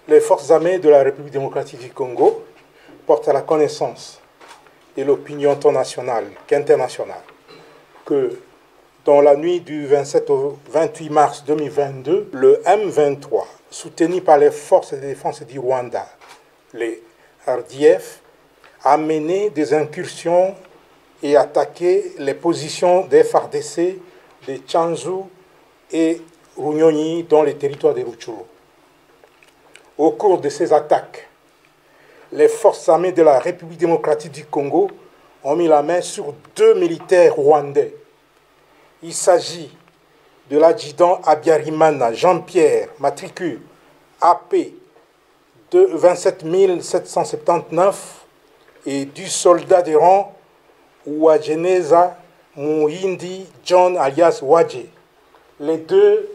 les forces armées de la République démocratique du Congo portent à la connaissance de l'opinion tant nationale qu'internationale que dans la nuit du 27 au 28 mars 2022, le M23, soutenu par les forces de défense du Rwanda, les RDF, a mené des incursions et attaqué les positions des FARDC de Tchanzu et Runyonyi dans les territoires de Rutshuru. Au cours de ces attaques, les forces armées de la République démocratique du Congo ont mis la main sur 2 militaires rwandais. Il s'agit de l'adjudant Habyarimana Jean-Pierre, matricule AP de 27 779, et du soldat de rang Uwajeneza Muhindi John alias Wadje. Les 2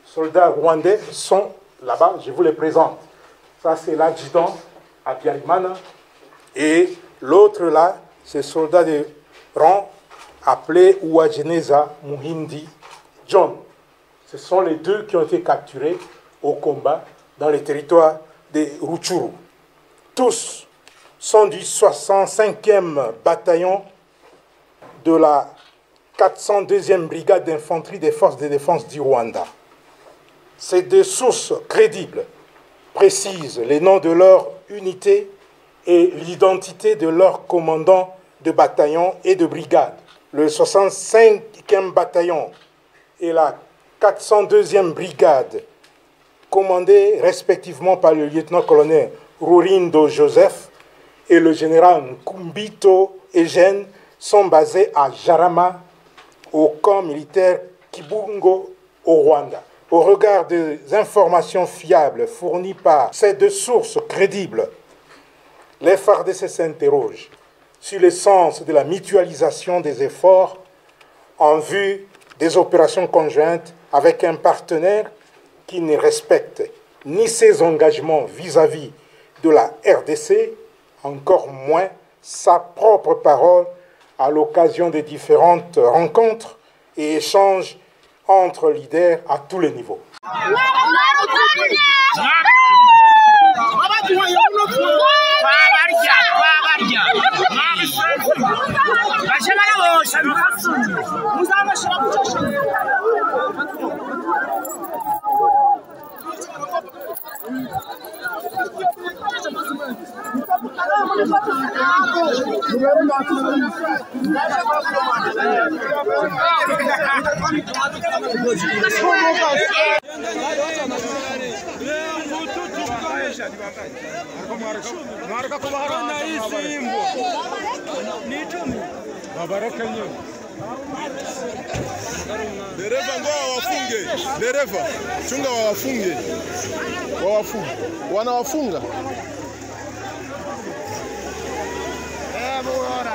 soldats rwandais sont là-bas, je vous les présente. Ça, c'est l'adjudant Habyarimana. Et l'autre là, c'est le soldat de rang appelé Uwajeneza Muhindi John. Ce sont les 2 qui ont été capturés au combat dans les territoires de Rutshuru. Tous sont du 65e bataillon de la 402e brigade d'infanterie des forces de défense du Rwanda. Ces 2 sources crédibles précisent les noms de leur unité et l'identité de leurs commandants de bataillon et de brigade. Le 65e bataillon et la 402e brigade, commandés respectivement par le lieutenant-colonel Rurindo Joseph et le général Nkumbito Eugène, sont basés à Jarama, au camp militaire Kibungo, au Rwanda. Au regard des informations fiables fournies par ces 2 sources crédibles, les FARDC s'interrogent sur le sens de la mutualisation des efforts en vue des opérations conjointes avec un partenaire qui ne respecte ni ses engagements vis-à-vis de la RDC, encore moins sa propre parole à l'occasion des différentes rencontres et échanges entre leaders à tous les niveaux. Dereva ngoa wafunge, dereva chunga wawafunge, wanawafunga. Bora,